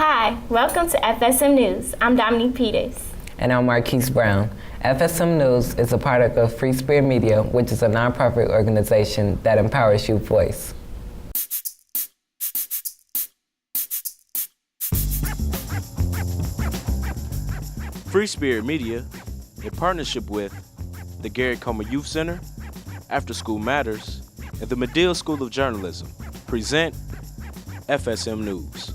Hi, welcome to FSM News. I'm Dominique Peters. And I'm Marquise Brown. FSM News is a product of Free Spirit Media, which is a nonprofit organization that empowers youth voice. Free Spirit Media, in partnership with the Garrett Comer Youth Center, After School Matters, and the Medill School of Journalism, present FSM News.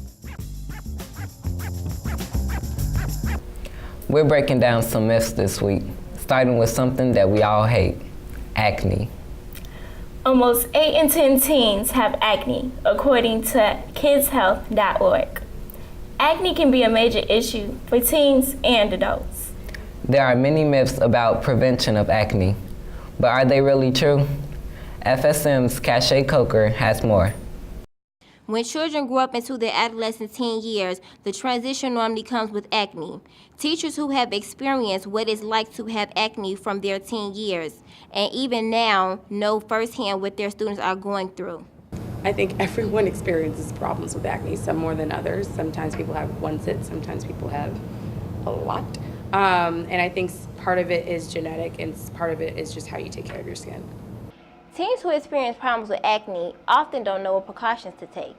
We're breaking down some myths this week, starting with something that we all hate, acne. Almost 8 in 10 teens have acne, according to kidshealth.org. Acne can be a major issue for teens and adults. There are many myths about prevention of acne, but are they really true? FSM's Cachet Coker has more. When children grow up into their adolescent teen years, the transition normally comes with acne. Teachers who have experienced what it's like to have acne from their teen years, and even now know firsthand what their students are going through. I think everyone experiences problems with acne, some more than others. Sometimes people have one sit, sometimes people have a lot. And I think part of it is genetic and part of it is just how you take care of your skin. Teens who experience problems with acne often don't know what precautions to take.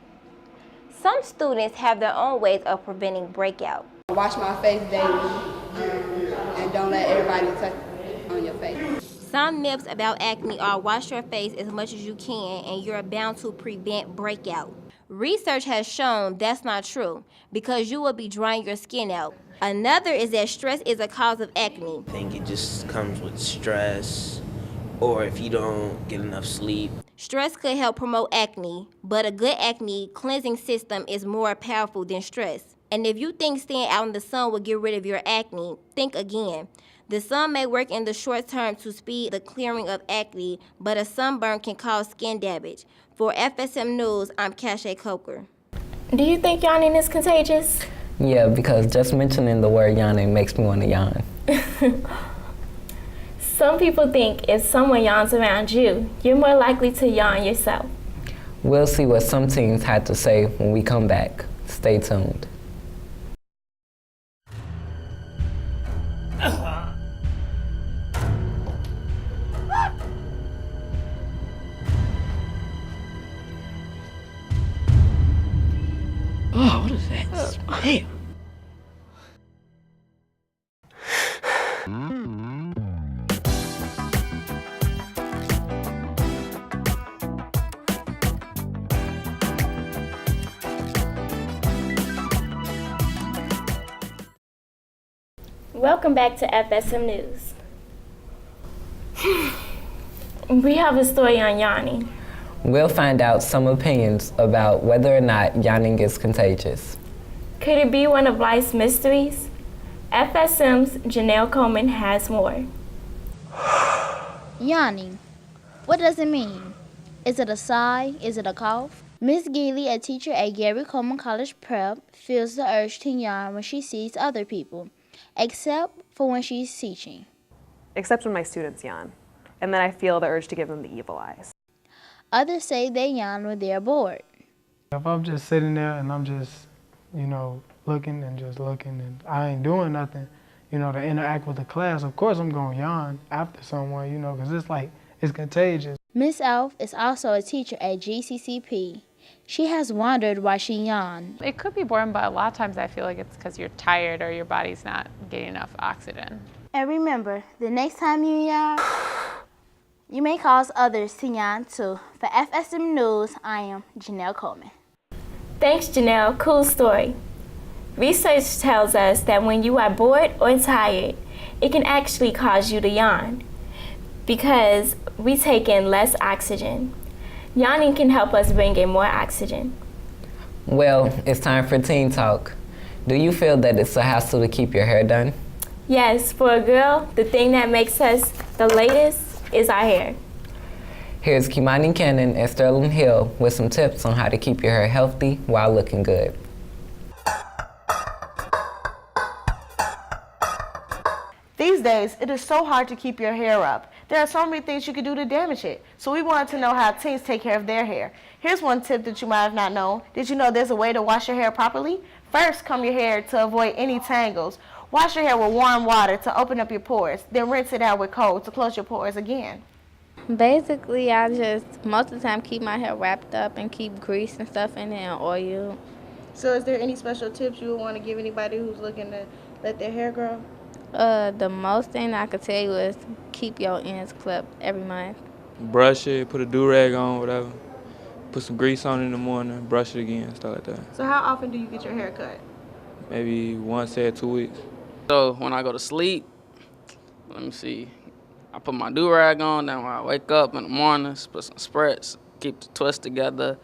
Some students have their own ways of preventing breakout. Wash my face daily and don't let everybody touch on your face. Some myths about acne are wash your face as much as you can and you're bound to prevent breakout. Research has shown that's not true because you will be drying your skin out. Another is that stress is a cause of acne. I think it just comes with stress or if you don't get enough sleep. Stress could help promote acne, but a good acne cleansing system is more powerful than stress. And if you think staying out in the sun will get rid of your acne, think again. The sun may work in the short term to speed the clearing of acne, but a sunburn can cause skin damage. For FSM News, I'm Cachet Coker. Do you think yawning is contagious? Yeah, because just mentioning the word yawning makes me want to yawn. Some people think if someone yawns around you, you're more likely to yawn yourself. We'll see what some teens had to say when we come back. Stay tuned. Oh, what is that smell? Welcome back to FSM News. We have a story on yawning. We'll find out some opinions about whether or not yawning is contagious. Could it be one of life's mysteries? FSM's Janelle Coleman has more. Yawning. What does it mean? Is it a sigh? Is it a cough? Miss Geely, a teacher at Garrett Coleman College Prep, feels the urge to yawn when she sees other people, except for when she's teaching. Except when my students yawn, and then I feel the urge to give them the evil eyes. Others say they yawn when they're bored. If I'm just sitting there and I'm just, looking and I ain't doing nothing, to interact with the class, of course I'm going to yawn after someone, because it's contagious. Miss Alf is also a teacher at GCCP. She has wondered why she yawned. It could be boring, but a lot of times I feel like it's because you're tired or your body's not getting enough oxygen. And remember, the next time you yawn, you may cause others to yawn too. For FSM News, I am Janelle Coleman. Thanks, Janelle. Cool story. Research tells us that when you are bored or tired, it can actually cause you to yawn because we take in less oxygen. Yawning can help us bring in more oxygen. Well, it's time for Teen Talk. Do you feel that it's a hassle to keep your hair done? Yes, for a girl, the thing that makes us the latest is our hair. Here's Kimani Cannon and Sterling Hill with some tips on how to keep your hair healthy while looking good. These days, it is so hard to keep your hair up. There are so many things you can do to damage it. So we wanted to know how teens take care of their hair. Here's one tip that you might have not known. Did you know there's a way to wash your hair properly? First, comb your hair to avoid any tangles. Wash your hair with warm water to open up your pores. Then rinse it out with cold to close your pores again. Basically, I just most of the time keep my hair wrapped up and keep grease and stuff in it and oil. So is there any special tips you would want to give anybody who's looking to let their hair grow? The most thing I could tell you is keep your ends clipped every month. Brush it, put a do-rag on, whatever. Put some grease on in the morning, brush it again, stuff like that. So how often do you get your hair cut? Maybe once every 2 weeks. So when I go to sleep, let me see, I put my do-rag on, then when I wake up in the mornings, put some spritz, keep the twist together,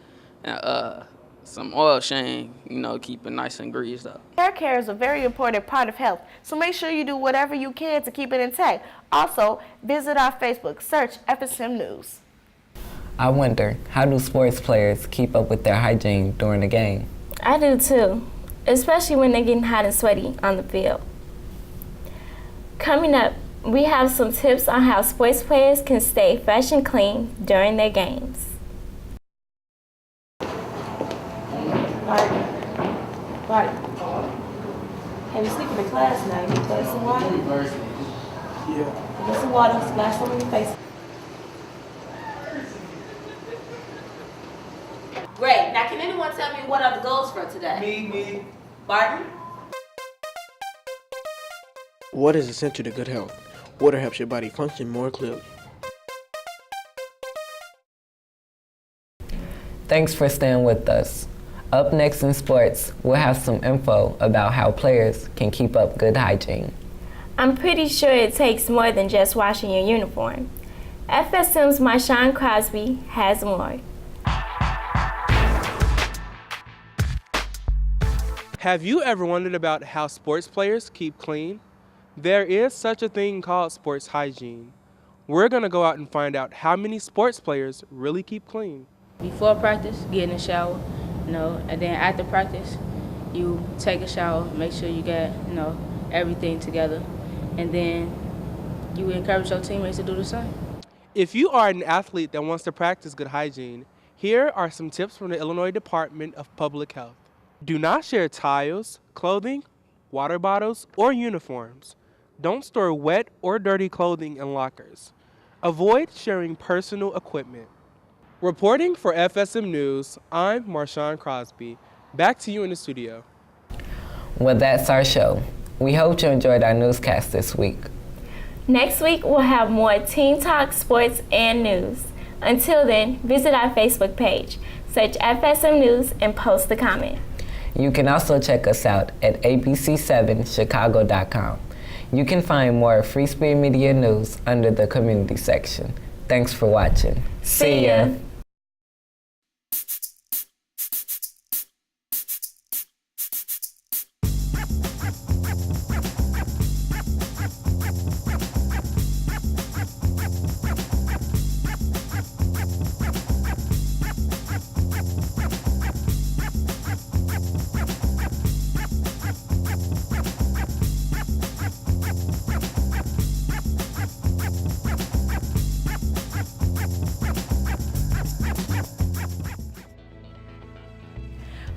and some oil sheen, keep it nice and greased up. Hair care is a very important part of health, so make sure you do whatever you can to keep it intact. Also, visit our Facebook, search FSM News. I wonder, how do sports players keep up with their hygiene during the game? I do too, especially when they're getting hot and sweaty on the field. Coming up, we have some tips on how sports players can stay fresh and clean during their games. Right. Have you sleep in the class now? You get some water? Yeah. Get some water, splash some in your face. Great. Now, can anyone tell me what are the goals for today? Me. Barton? Water is essential to good health. Water helps your body function more clearly. Thanks for staying with us. Up next in sports, we'll have some info about how players can keep up good hygiene. I'm pretty sure it takes more than just washing your uniform. FSM's Marshawn Crosby has more. Have you ever wondered about how sports players keep clean? There is such a thing called sports hygiene. We're going to go out and find out how many sports players really keep clean. Before practice, get in the shower, and then after practice, you take a shower, make sure you got, everything together, and then you encourage your teammates to do the same. If you are an athlete that wants to practice good hygiene, here are some tips from the Illinois Department of Public Health. Do not share towels, clothing, water bottles, or uniforms. Don't store wet or dirty clothing in lockers. Avoid sharing personal equipment. Reporting for FSM News, I'm Marshawn Crosby. Back to you in the studio. Well, that's our show. We hope you enjoyed our newscast this week. Next week, we'll have more Teen Talk, sports, and news. Until then, visit our Facebook page, search FSM News, and post a comment. You can also check us out at abc7chicago.com. You can find more Free Spirit Media news under the community section. Thanks for watching. See ya.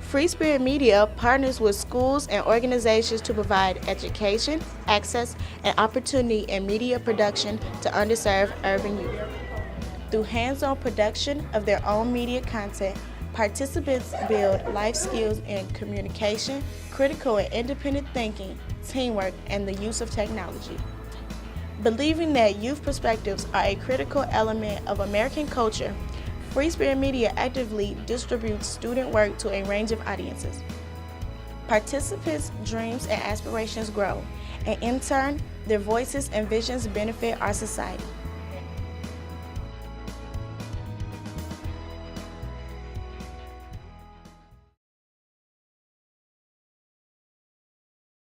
Free Spirit Media partners with schools and organizations to provide education, access, and opportunity in media production to underserved urban youth. Through hands-on production of their own media content, participants build life skills in communication, critical and independent thinking, teamwork, and the use of technology. Believing that youth perspectives are a critical element of American culture, Free Spirit Media actively distributes student work to a range of audiences. Participants' dreams and aspirations grow, and in turn, their voices and visions benefit our society.